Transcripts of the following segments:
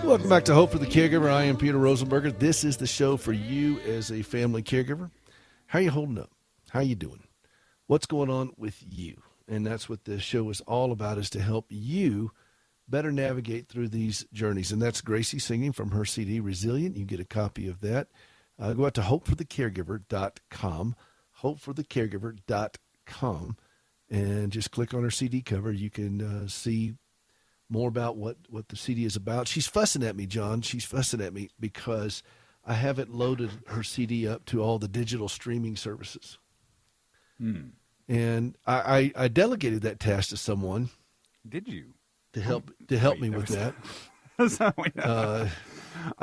Welcome back to Hope for the Caregiver. I am Peter Rosenberger. This is the show for you as a family caregiver. How are you holding up? How are you doing? What's going on with you? And that's what this show is all about, is to help you better navigate through these journeys. And that's Gracie singing from her CD, Resilient. You get a copy of that. Go out to hopeforthecaregiver.com, hopeforthecaregiver.com, and just click on her CD cover. You can see more about what the CD is about. She's fussing at me, John. She's fussing at me because I haven't loaded her CD up to all the digital streaming services. And I delegated that task to someone. Did you? To help me with that. I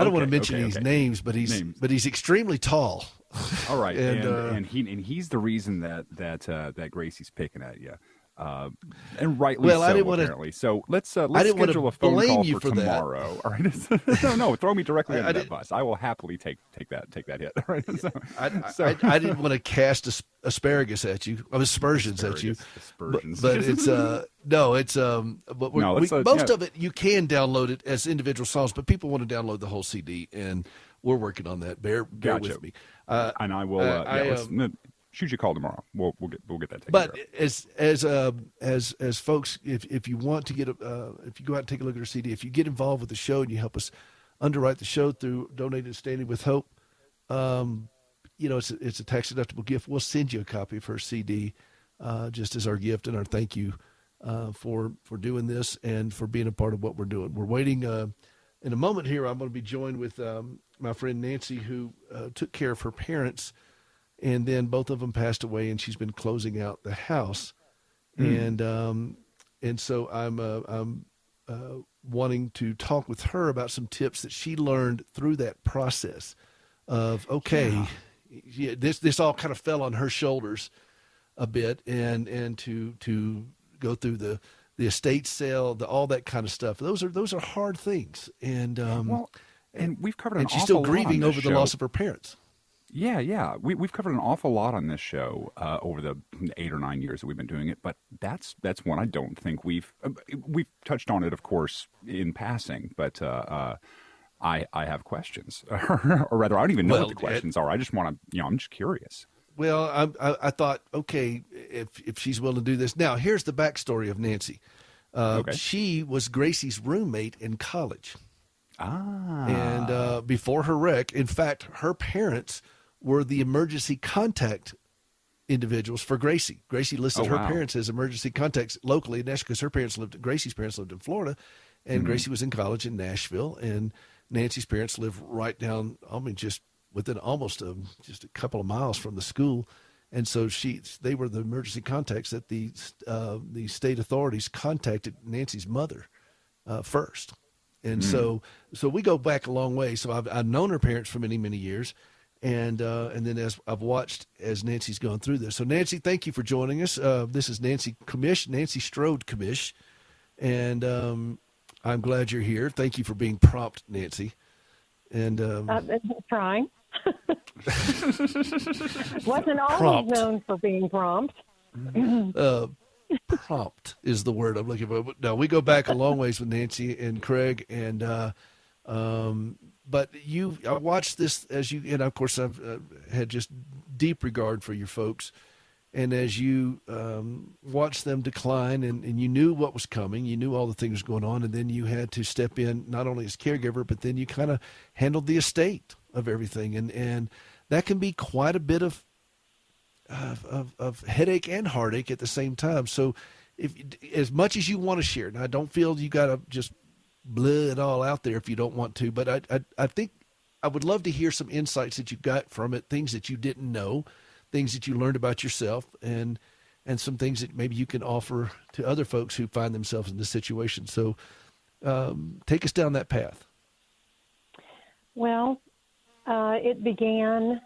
don't want to mention his names, but he's extremely tall. All right, and he's the reason that Gracie's picking at you. And rightly so, apparently. So let's schedule a phone call for tomorrow. All right. No, throw me directly under that bus. I will happily take that hit. All right. I didn't want to cast asparagus at you. Aspersions at you. Aspersions. But it's most of it you can download it as individual songs, but people want to download the whole CD, and we're working on that. Bear with me. And I will. Shoot your call tomorrow. We'll get that taken But care of. as folks, if you want to get if you go out and take a look at our CD, if you get involved with the show and you help us underwrite the show through donating to Standing with Hope, it's a tax deductible gift. We'll send you a copy of her CD, just as our gift and our thank you for doing this and for being a part of what we're doing. We're waiting. In a moment here, I'm going to be joined with my friend Nancy, who took care of her parents. And then both of them passed away, and she's been closing out the house. And so I'm wanting to talk with her about some tips that she learned through that process of, this all kind of fell on her shoulders a bit, and to go through the estate sale, all that kind of stuff. Those are hard things. And and we've covered an awful lot. And she's still grieving over the loss of her parents. Yeah. We've covered an awful lot on this show over the 8 or 9 years that we've been doing it, but that's one I don't think we've touched on it, of course, in passing. But I have questions, or rather, I don't even know what the questions are. I just want to, I'm just curious. Well, I thought, okay, if she's willing to do this. Now, here's the backstory of Nancy. She was Gracie's roommate in college. And before her wreck, in fact, her parents were the emergency contact individuals for Gracie. Gracie listed her parents as emergency contacts locally in Nashville because Gracie's parents lived in Florida, and Gracie was in college in Nashville, and Nancy's parents lived right down, just within almost just a couple of miles from the school. And so they were the emergency contacts that the state authorities contacted Nancy's mother first. And so we go back a long way. So I've known her parents for many, many years. And then as I've watched as Nancy's gone through this. So Nancy, thank you for joining us. This is Nancy Strode Commish. And I'm glad you're here. Thank you for being prompt, Nancy. And trying. Wasn't always known for being prompt. Prompt is the word I'm looking for. No, we go back a long ways with Nancy and Craig, and but I watched this and of course I've had just deep regard for your folks, and as you watched them decline, and you knew what was coming, you knew all the things going on, and then you had to step in not only as caregiver, but then you kind of handled the estate of everything, and that can be quite a bit of headache and heartache at the same time. So as much as you want to share, and I don't feel you got to just blur it all out there if you don't want to, but I think I would love to hear some insights that you got from it, things that you didn't know, things that you learned about yourself, and some things that maybe you can offer to other folks who find themselves in this situation. So take us down that path. Well, it began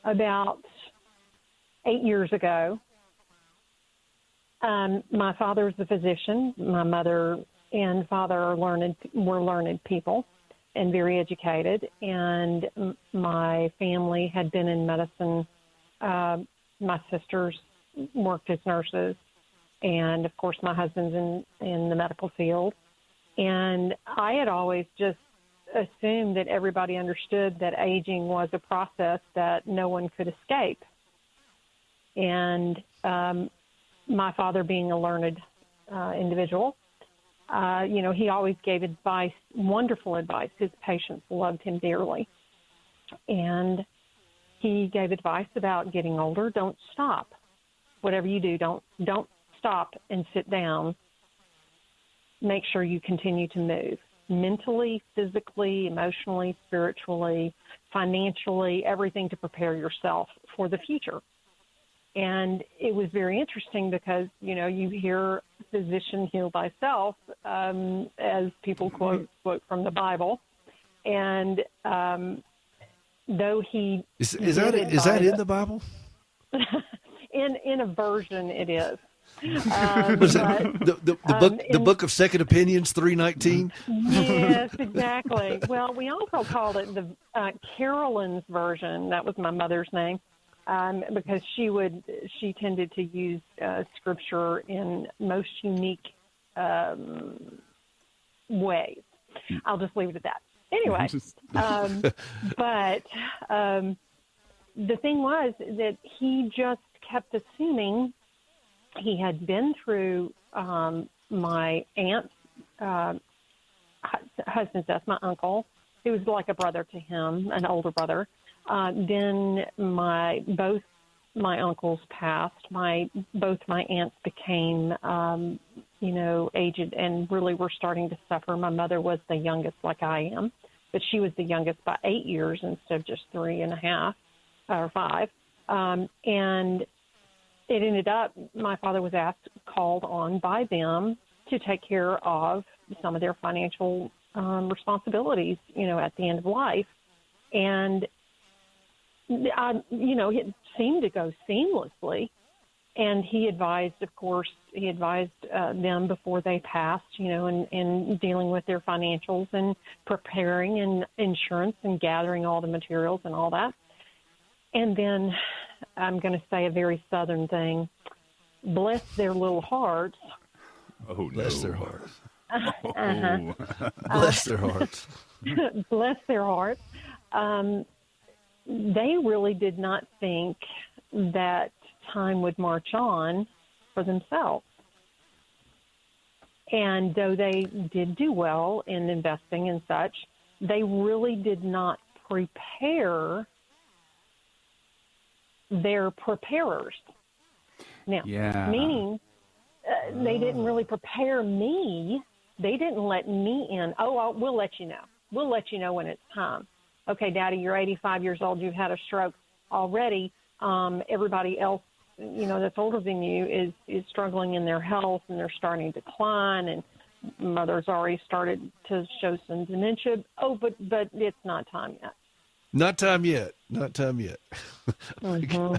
about 8 years ago. My father's a physician. My mother and father were learned people and very educated. And my family had been in medicine. My sisters worked as nurses. And, of course, my husband's in the medical field. And I had always just assumed that everybody understood that aging was a process that no one could escape. And my father, being a learned individual, he always gave advice, wonderful advice. His patients loved him dearly. And he gave advice about getting older. Don't stop. Whatever you do, don't stop and sit down. Make sure you continue to move mentally, physically, emotionally, spiritually, financially, everything to prepare yourself for the future. And it was very interesting because, you hear physician heal thyself, as people quote from the Bible. And though he is that in the Bible? in a version it is. Was the book of Second Opinions 3:19? Yes, exactly. Well, we also called it the Carolyn's version. That was my mother's name, because she tended to use scripture in most unique ways. I'll just leave it at that. Anyway, but the thing was that he just kept assuming. He had been through my aunt's husband's death, my uncle. He was like a brother to him, an older brother. Then both my uncles passed. Both my aunts became, aged and really were starting to suffer. My mother was the youngest, like I am, but she was the youngest by 8 years instead of just 3.5 or 5. And it ended up, my father was called on by them to take care of some of their financial responsibilities, at the end of life. And, it seemed to go seamlessly. And he advised them before they passed, in dealing with their financials and preparing and insurance and gathering all the materials and all that. And then I'm going to say a very Southern thing. Bless their little hearts. Oh, no. Bless their hearts. Uh-huh. Bless their hearts. Bless their hearts. They really did not think that time would march on for themselves. And though they did do well in investing and such, they really did not prepare their preparers. Now, meaning they didn't really prepare me. They didn't let me in. We'll let you know. We'll let you know when it's time. Okay, Daddy, you're 85 years old. You've had a stroke already. Everybody else, that's older than you is struggling in their health, and they're starting to decline, and Mother's already started to show some dementia. But it's not time yet. Not time yet. Not time yet. Mm-hmm.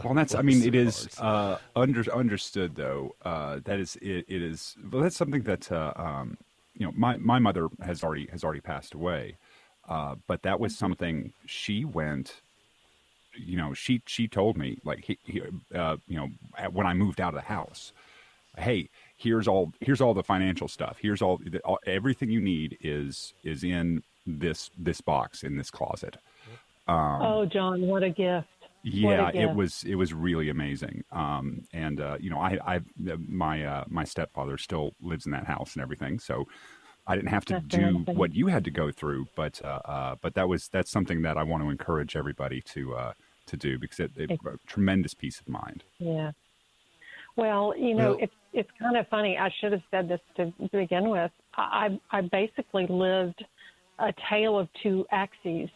Well, it is understood though. That is, it is. Well, that's something that my mother has already passed away, but that was something she went. She told me, like, when I moved out of the house, hey, here's all the financial stuff. Here's everything you need is in this box in this closet. John, what a gift. Yeah, it was really amazing. My stepfather still lives in that house and everything, so I didn't have to do what you had to go through, but that's something that I want to encourage everybody to do, because it's a tremendous peace of mind. Yeah. Well, it's kind of funny. I should have said this to begin with. I basically lived a tale of two axes.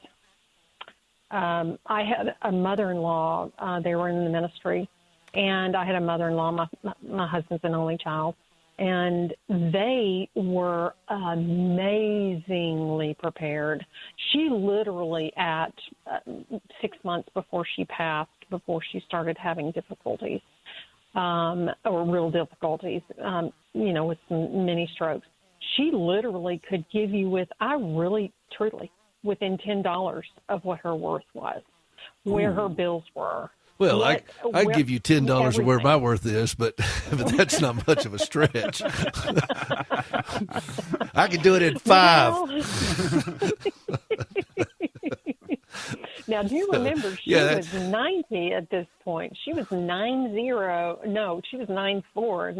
I had a mother-in-law. They were in the ministry, and I had a mother-in-law. My husband's an only child, and they were amazingly prepared. She literally, at 6 months before she passed, before she started having difficulties, or real difficulties, with some mini strokes, she literally could give you within $10 of what her worth was, where her bills were, Well, Yet, I'd give you $10 of where everything. my worth is, but that's not much of a stretch. I could do it in 5. Well, now, do you remember she yeah, was 90 at this point? She was 90. No, she was 94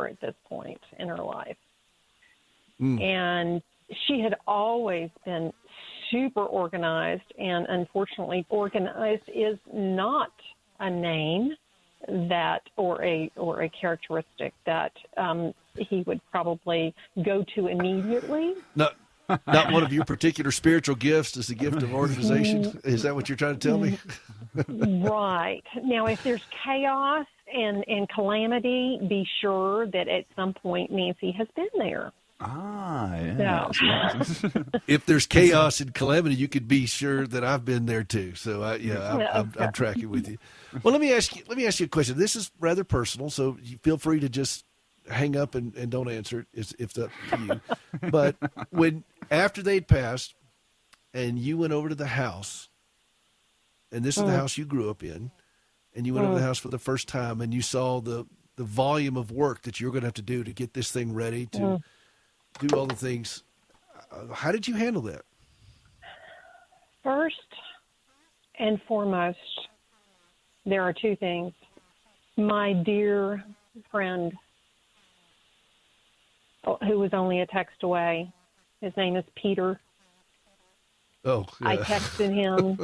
at this point in her life. And she had always been super organized, and unfortunately, organized is not a name that or a characteristic that he would probably go to immediately. Not one of your particular spiritual gifts is the gift of organization. Is that what you're trying to tell me? Right. Now, if there's chaos and calamity, be sure that at some point Nancy has been there. Yes. If there's chaos and calamity, you could be sure that I've been there too. So I'm tracking with you. Well, let me ask you a question. This is rather personal, so you feel free to just hang up and don't answer it if that's for you. But after they'd passed and you went over to the house, and this is the house you grew up in, and you went over to the house for the first time and you saw the volume of work that you're going to have to do to get this thing ready to do all the things. How did you handle that? First and foremost, there are two things. My dear friend, who was only a text away, his name is Peter. Oh, yeah. I texted him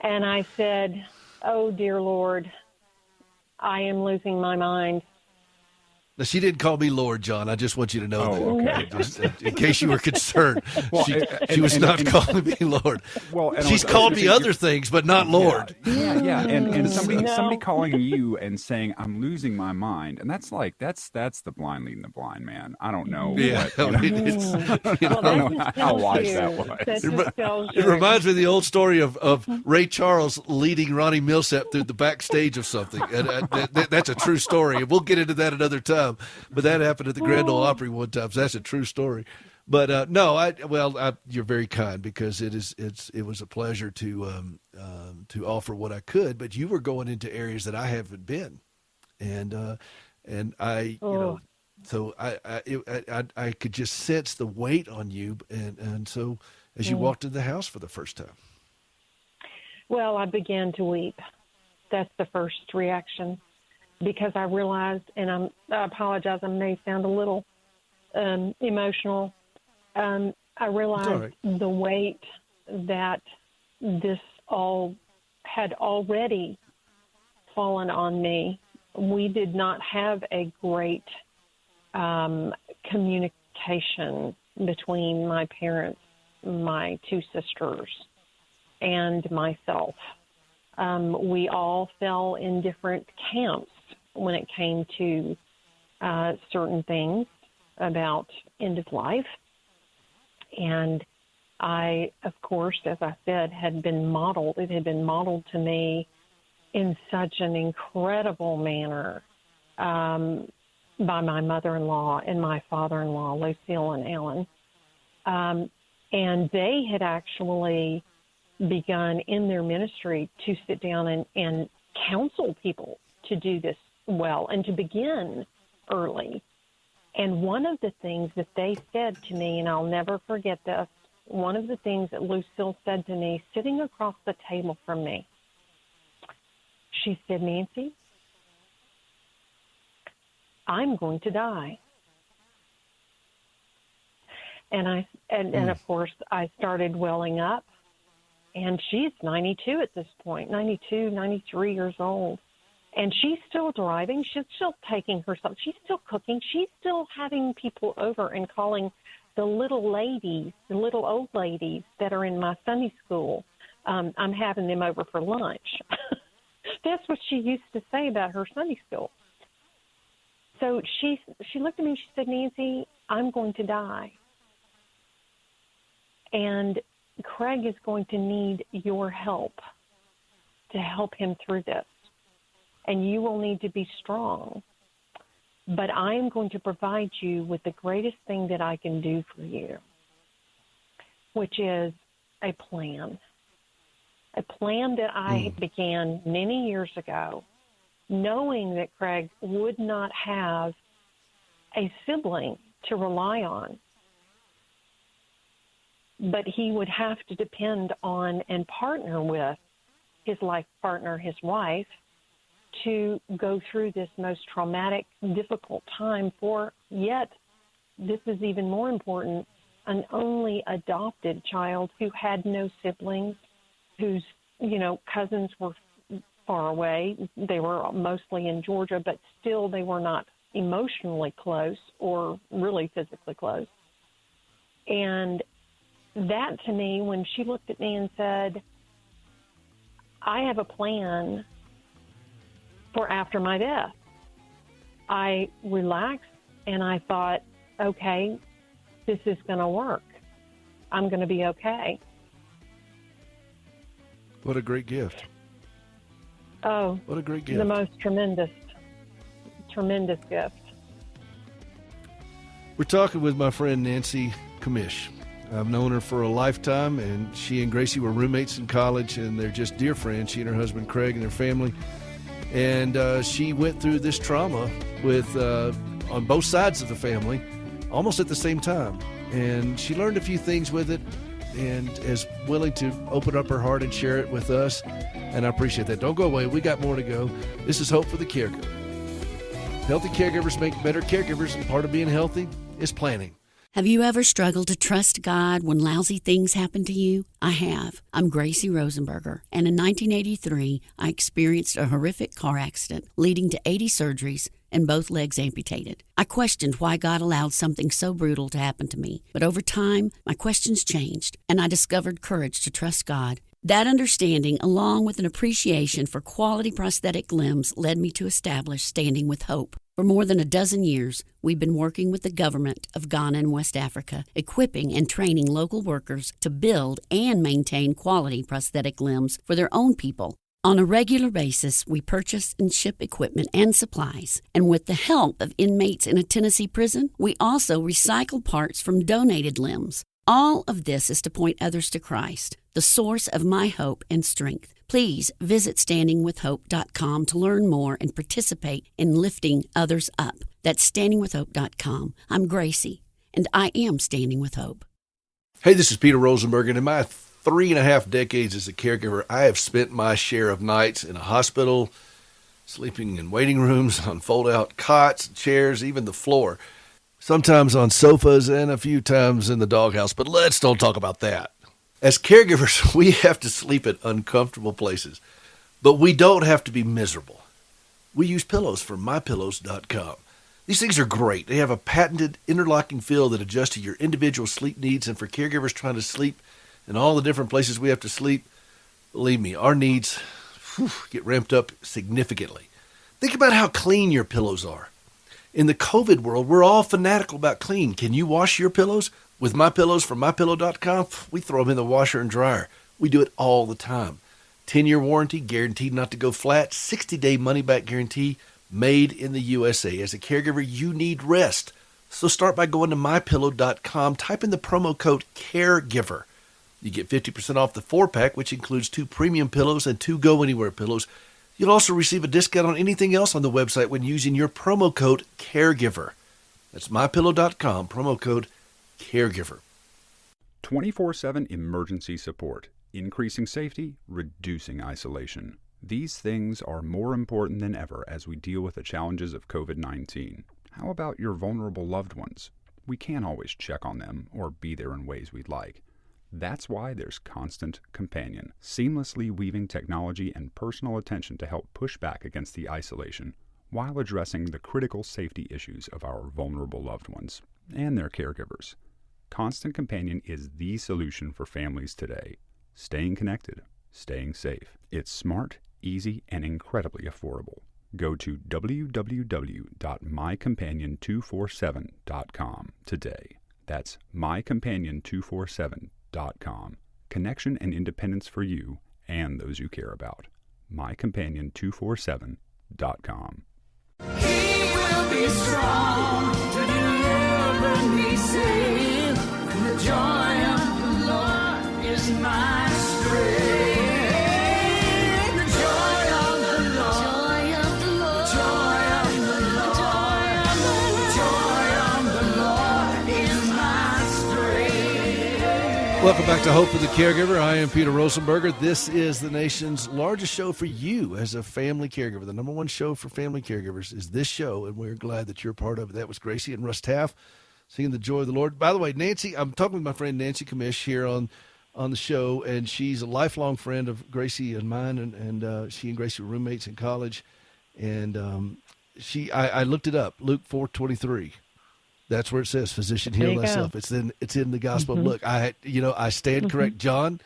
and I said, "Oh, dear Lord, I am losing my mind." Now, she didn't call me Lord, John. I just want you to know that. Okay. Just in case you were concerned. Well, she was not calling me Lord. Well, and she's called me other things, but not Lord. Yeah. And somebody No. calling you and saying, "I'm losing my mind," and that's the blind leading the blind, man. I don't know. Yeah, What, I mean, it's, Well, I don't know that just how tells wise you. that was. That just tells it you. reminds me of the old story of Ray Charles leading Ronnie Millsap through the backstage of something. And that's a true story. And we'll get into that another time. But that happened at the Grand Ole Opry one time. So that's a true story. But no, you're very kind, because it was a pleasure to offer what I could. But you were going into areas that I haven't been, and I so I could just sense the weight on you, and so as you walked into the house for the first time. Well, I began to weep. That's the first reaction, because I realized, and I apologize, I may sound a little emotional. I realized the weight that this all had already fallen on me. We did not have a great communication between my parents, my two sisters, and myself. We all fell in different camps when it came to certain things about end of life. And I, of course, as I said, it had been modeled to me in such an incredible manner by my mother-in-law and my father-in-law, Lucille and Alan. And they had actually begun in their ministry to sit down and counsel people to do this well and to begin early. And one of the things that they said to me, and I'll never forget this, one of the things that Lucille said to me, sitting across the table from me, she said, "Nancy, I'm going to die." And of course, I started welling up. And she's 92 at this point, 92, 93 years old. And she's still driving. She's still taking herself. She's still cooking. She's still having people over and calling the little ladies, the little old ladies that are in my Sunday school. I'm having them over for lunch. That's what she used to say about her Sunday school. So she looked at me and she said, "Nancy, I'm going to die. And Craig is going to need your help to help him through this. And you will need to be strong. But I am going to provide you with the greatest thing that I can do for you, which is a plan. a plan that I began many years ago, knowing that Craig would not have a sibling to rely on, but he would have to depend on and partner with his life partner, his wife, to go through this most traumatic, difficult time for, yet, this is even more important, an only adopted child who had no siblings, whose, cousins were far away. They were mostly in Georgia, but still they were not emotionally close or really physically close. And that, to me, when she looked at me and said, I have a plan for after my death, I relaxed and I thought, okay, this is going to work. I'm going to be okay. What a great gift. Oh, what a great gift. The most tremendous gift. We're talking with my friend Nancy Commish. I've known her for a lifetime, and she and Gracie were roommates in college, and they're just dear friends, she and her husband Craig and their family. And she went through this trauma with on both sides of the family almost at the same time. And she learned a few things with it and is willing to open up her heart and share it with us. And I appreciate that. Don't go away. We got more to go. This is Hope for the Caregiver. Healthy caregivers make better caregivers, and part of being healthy is planning. Have you ever struggled to trust God when lousy things happen to you? I have. I'm Gracie Rosenberger, and in 1983, I experienced a horrific car accident leading to 80 surgeries and both legs amputated. I questioned why God allowed something so brutal to happen to me, but over time, my questions changed, and I discovered courage to trust God. That understanding, along with an appreciation for quality prosthetic limbs, led me to establish Standing with Hope. For more than a dozen years, we've been working with the government of Ghana and West Africa, equipping and training local workers to build and maintain quality prosthetic limbs for their own people. On a regular basis, we purchase and ship equipment and supplies. And with the help of inmates in a Tennessee prison, we also recycle parts from donated limbs. All of this is to point others to Christ, the source of my hope and strength. Please visit standingwithhope.com to learn more and participate in lifting others up. That's standingwithhope.com. I'm Gracie, and I am Standing with Hope. Hey, this is Peter Rosenberg, and in my 3.5 decades as a caregiver, I have spent my share of nights in a hospital, sleeping in waiting rooms, on fold-out cots, chairs, even the floor. Sometimes on sofas and a few times in the doghouse, but let's don't talk about that. As caregivers, we have to sleep at uncomfortable places, but we don't have to be miserable. We use pillows from mypillows.com. These things are great. They have a patented interlocking fill that adjusts to your individual sleep needs, and for caregivers trying to sleep in all the different places we have to sleep, believe me, our needs get ramped up significantly. Think about how clean your pillows are. In the COVID world, we're all fanatical about clean. Can you wash your pillows? With My Pillows from MyPillow.com, we throw them in the washer and dryer. We do it all the time. 10-year warranty, guaranteed not to go flat, 60-day money-back guarantee, made in the USA. As a caregiver, you need rest. So start by going to MyPillow.com, type in the promo code CAREGIVER. You get 50% off the 4-pack, which includes 2 premium pillows and 2 go-anywhere pillows. You'll also receive a discount on anything else on the website when using your promo code CAREGIVER. That's MyPillow.com, promo code CAREGIVER. 24/7 emergency support, increasing safety, reducing isolation. These things are more important than ever as we deal with the challenges of COVID-19. How about your vulnerable loved ones? We can't always check on them or be there in ways we'd like. That's why there's Constant Companion, seamlessly weaving technology and personal attention to help push back against the isolation while addressing the critical safety issues of our vulnerable loved ones and their caregivers. Constant Companion is the solution for families today. Staying connected, staying safe. It's smart, easy, and incredibly affordable. Go to www.mycompanion247.com today. That's mycompanion247.com. Connection and independence for you and those you care about. mycompanion247.com. He will be strong to deliver me safe. The joy of the Lord is my strength. Welcome back to Hope for the Caregiver. I am Peter Rosenberger. This is the nation's largest show for you as a family caregiver. The number one show for family caregivers is this show, and we're glad that you're part of it. That was Gracie and Russ Taff singing The Joy of the Lord. By the way, Nancy, I'm talking with my friend Nancy Commish here on the show, and she's a lifelong friend of Gracie and mine, and she and Gracie were roommates in college. And I looked it up, Luke 4:23. That's where it says, "Physician, heal thyself." It's in the Gospel. Look, I stand correct, John.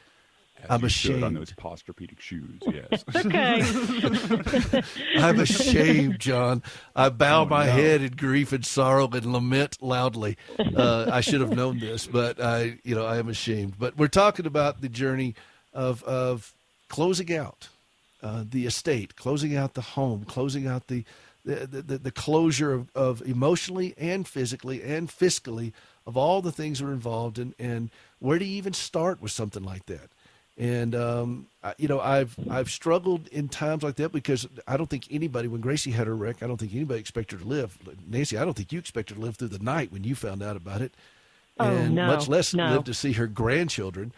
As I'm you should ashamed on those Posturpedic shoes. Yes. Okay. I'm ashamed, John. I bow my head in grief and sorrow and lament loudly. I should have known this, but I am ashamed. But we're talking about the journey of closing out the estate, closing out the home, closing out the closure of emotionally and physically and fiscally of all the things that are involved, and where do you even start with something like that? And I've struggled in times like that because I don't think anybody, when Gracie had her wreck, I don't think anybody expected her to live. Nancy, I don't think you expected her to live through the night when you found out about it, and much less live to see her grandchildren.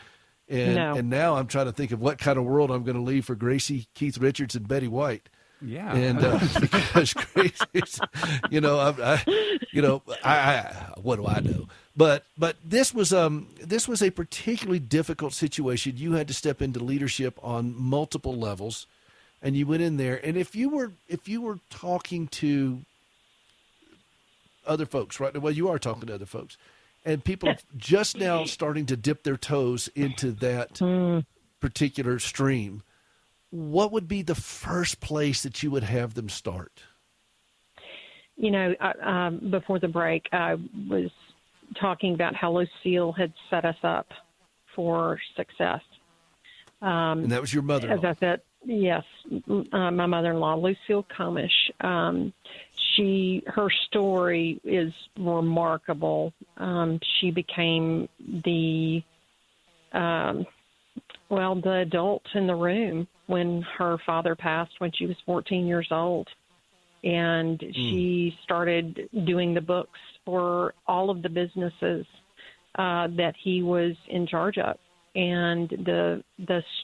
And now I'm trying to think of what kind of world I'm going to leave for Gracie, Keith Richards, and Betty White. Yeah. And because Gracie's, what do I know? But this was a particularly difficult situation. You had to step into leadership on multiple levels, and you went in there. And if you were talking to other folks, right? Well, you are talking to other folks, and people are just now starting to dip their toes into that particular stream. What would be the first place that you would have them start? Before the break, I was talking about how Lucille had set us up for success. And that was your mother-in-law. As I said, yes, my mother-in-law, Lucille Comish. Her story is remarkable. She became the adult in the room when her father passed when she was 14 years old. And she started doing the books for all of the businesses that he was in charge of. And the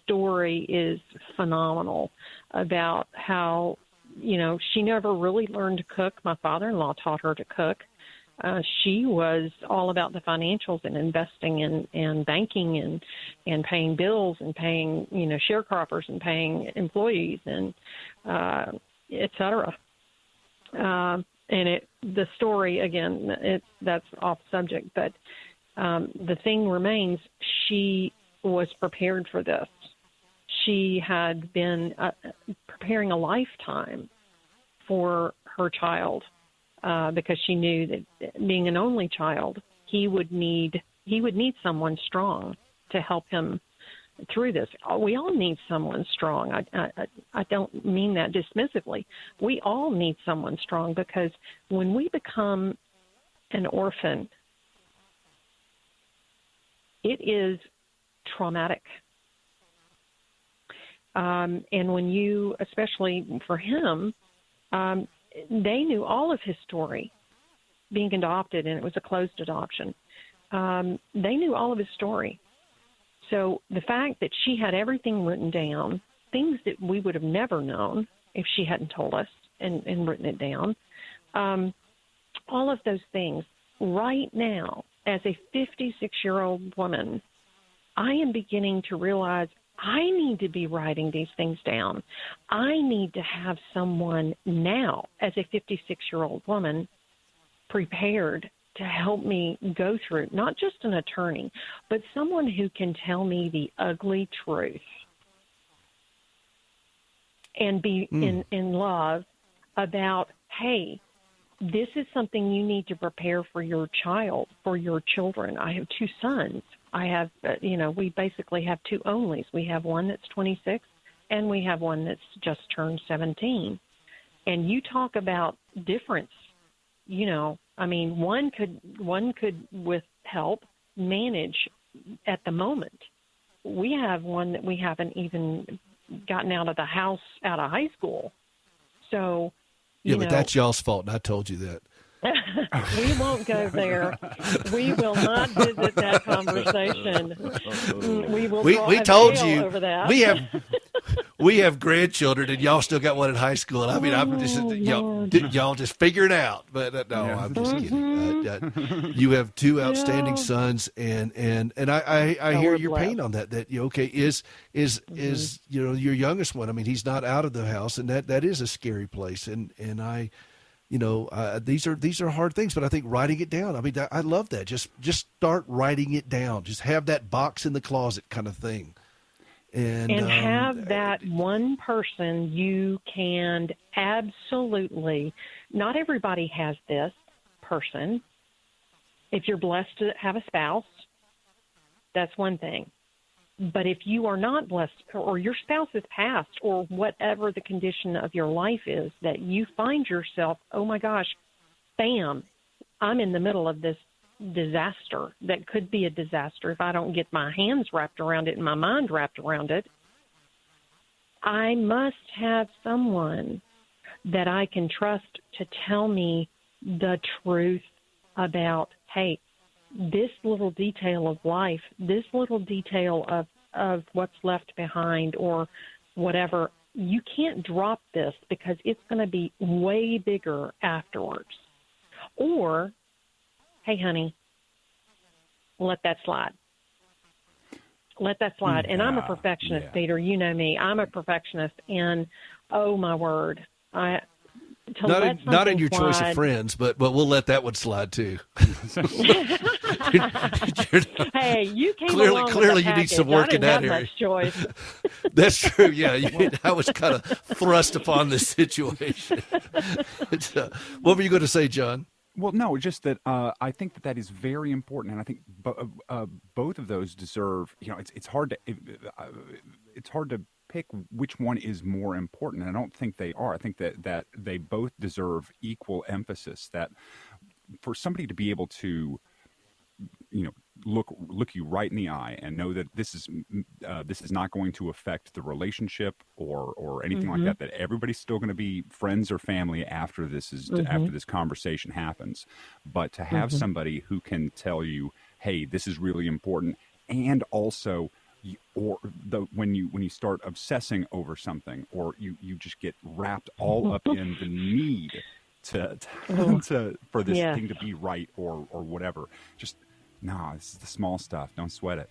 story is phenomenal about how, she never really learned to cook. My father-in-law taught her to cook. She was all about the financials and investing and banking and paying bills and paying, sharecroppers and paying employees and et cetera. The story, again, that's off subject, but the thing remains, she was prepared for this. She had been preparing a lifetime for her child. Because she knew that being an only child, he would need someone strong to help him through this. We all need someone strong. I don't mean that dismissively. We all need someone strong because when we become an orphan, it is traumatic. And when you, especially for him, they knew all of his story, being adopted, and it was a closed adoption. They knew all of his story. So the fact that she had everything written down, things that we would have never known if she hadn't told us and written it down, all of those things, right now, as a 56-year-old woman, I am beginning to realize I need to be writing these things down. I need to have someone now, as a 56-year-old woman, prepared to help me go through, not just an attorney, but someone who can tell me the ugly truth and be in love about, hey, this is something you need to prepare for your child, for your children. I have two sons. I have, we basically have two onlys. We have one that's 26 and we have one that's just turned 17. And you talk about difference, one could with help manage at the moment. We have one that we haven't even gotten out of high school. So, but that's y'all's fault, and I told you that. We won't go there. We will not visit that conversation. We will draw We a told veil you over that. we have grandchildren, and y'all still got one in high school. And I mean, I'm just y'all just figure it out. But no, Yeah. I'm just kidding. You have two outstanding sons, and I hear Lord your bless. pain on that. That is your youngest one. I mean, he's not out of the house, and that is a scary place. And I. These are hard things, but I think writing it down. I mean, I love that. Just start writing it down. Just have that box in the closet kind of thing, and have that one person you can absolutely. Not everybody has this person. If you're blessed to have a spouse, that's one thing. But if you are not blessed, or your spouse has passed, or whatever the condition of your life is, that you find yourself, oh my gosh, bam, I'm in the middle of this disaster that could be a disaster if I don't get my hands wrapped around it and my mind wrapped around it. I must have someone that I can trust to tell me the truth about, hey, this little detail of life, this little detail of what's left behind or whatever, you can't drop this because it's going to be way bigger afterwards. Or, hey, honey, let that slide. Let that slide. And I'm a perfectionist, Peter. You know me. I'm a perfectionist. And, oh, my word, not in your choice of friends, but we'll let that one slide too. Hey, you came clearly along with you the need some package. work I in didn't that have area. much choice. That's true. Yeah, I was kind of thrust upon this situation. What were you going to say, John? Well, no, just that I think that is very important, and I think both of those deserve. It's hard to pick which one is more important, and I don't think they are. I think that they both deserve equal emphasis. That for somebody to be able to, look you right in the eye and know that this is not going to affect the relationship or anything like that. That everybody's still going to be friends or family after after this conversation happens. But to have somebody who can tell you, hey, this is really important, and also, when you start obsessing over something, or you just get wrapped all up in the need to for this thing to be right or whatever. Just this is the small stuff. Don't sweat it.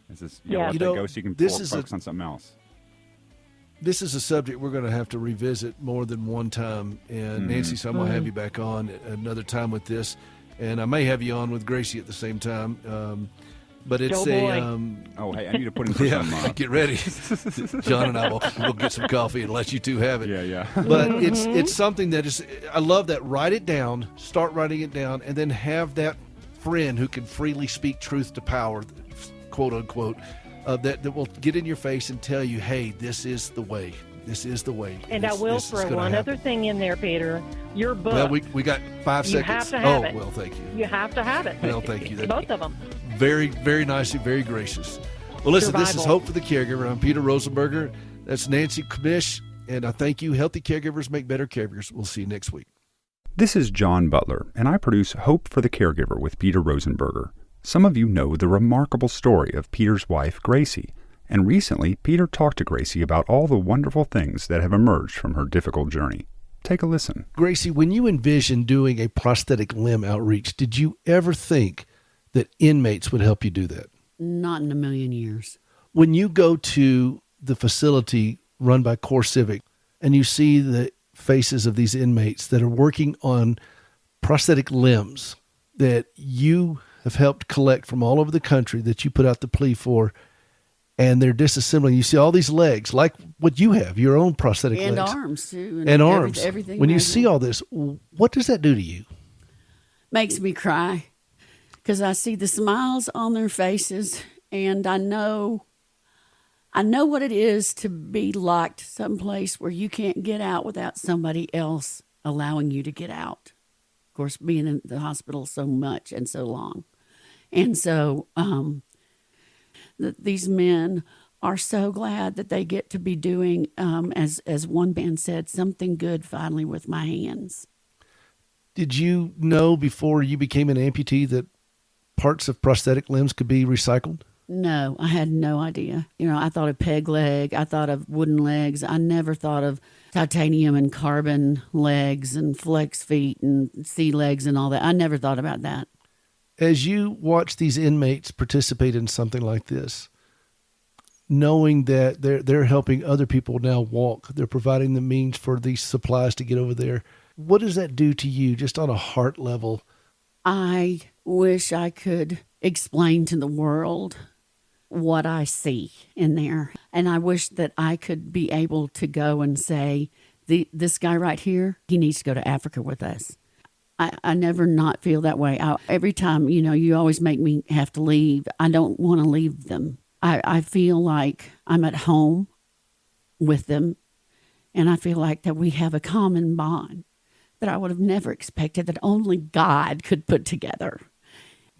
This is let that go so you can focus on something else. This is a subject we're going to have to revisit more than one time. And Nancy, so I'm going to have you back on another time with this, and I may have you on with Gracie at the same time. But it's hey, I need to put in for some. Get ready. John and I will get some coffee and let you two have it. Yeah. But it's something that is. I love that. Write it down. Start writing it down, and then have that friend who can freely speak truth to power, quote unquote, that will get in your face and tell you, hey, this is the way. This is the way. And I will throw one other thing in there, Peter. Your book. Well, we got 5 seconds. You have to have it. Well, thank you. You have to have it. Well, thank you. Both of them. Very, very nicely, very gracious. Well, listen, Survival. This is Hope for the Caregiver. I'm Peter Rosenberger. That's Nancy Kmish. And I thank you. Healthy caregivers make better caregivers. We'll see you next week. This is John Butler, and I produce Hope for the Caregiver with Peter Rosenberger. Some of you know the remarkable story of Peter's wife, Gracie. And recently, Peter talked to Gracie about all the wonderful things that have emerged from her difficult journey. Take a listen. Gracie, when you envisioned doing a prosthetic limb outreach, did you ever think that inmates would help you do that? Not in a million years. When you go to the facility run by Core Civic and you see the faces of these inmates that are working on prosthetic limbs that you have helped collect from all over the country, that you put out the plea for, and they're disassembling, you see all these legs, like what you have, your own prosthetic and legs. Arms, too. And arms. Everything. When you see all this, what does that do to you? Makes me cry. Because I see the smiles on their faces, and I know what it is to be locked someplace where you can't get out without somebody else allowing you to get out. Of course, being in the hospital so much and so long. And so these men are so glad that they get to be doing, as one man said, something good finally with my hands. Did you know before you became an amputee that parts of prosthetic limbs could be recycled? No, I had no idea. I thought of peg leg. I thought of wooden legs. I never thought of titanium and carbon legs and flex feet and sea legs and all that. I never thought about that. As you watch these inmates participate in something like this, knowing that they're helping other people now walk, they're providing the means for these supplies to get over there, what does that do to you just on a heart level? I wish I could explain to the world what I see in there. And I wish that I could be able to go and say, this guy right here, he needs to go to Africa with us. I never not feel that way. Every time, you always make me have to leave. I don't want to leave them. I feel like I'm at home with them. And I feel like that we have a common bond that I would have never expected, that only God could put together.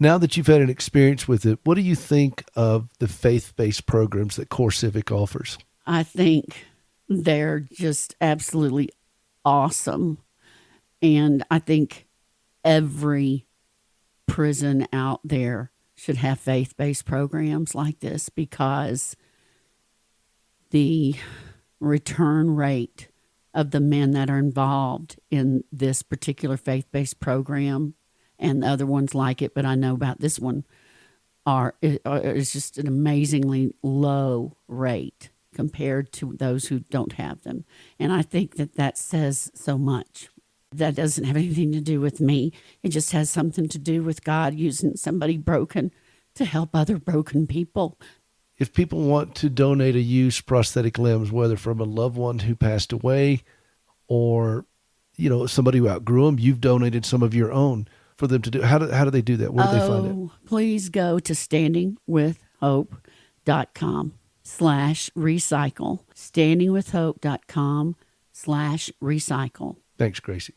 Now that you've had an experience with it, what do you think of the faith-based programs that Core Civic offers? I think they're just absolutely awesome. And I think every prison out there should have faith-based programs like this, because the return rate of the men that are involved in this particular faith-based program and the other ones like it, but I know about this one, is just an amazingly low rate compared to those who don't have them. And I think that says so much. That doesn't have anything to do with me. It just has something to do with God using somebody broken to help other broken people. If people want to donate a used prosthetic limbs, whether from a loved one who passed away or, somebody who outgrew them, you've donated some of your own for them to do. How do they do that? Where do they find it? Please go to standingwithhope.com/recycle. Standingwithhope.com/recycle. Thanks, Gracie.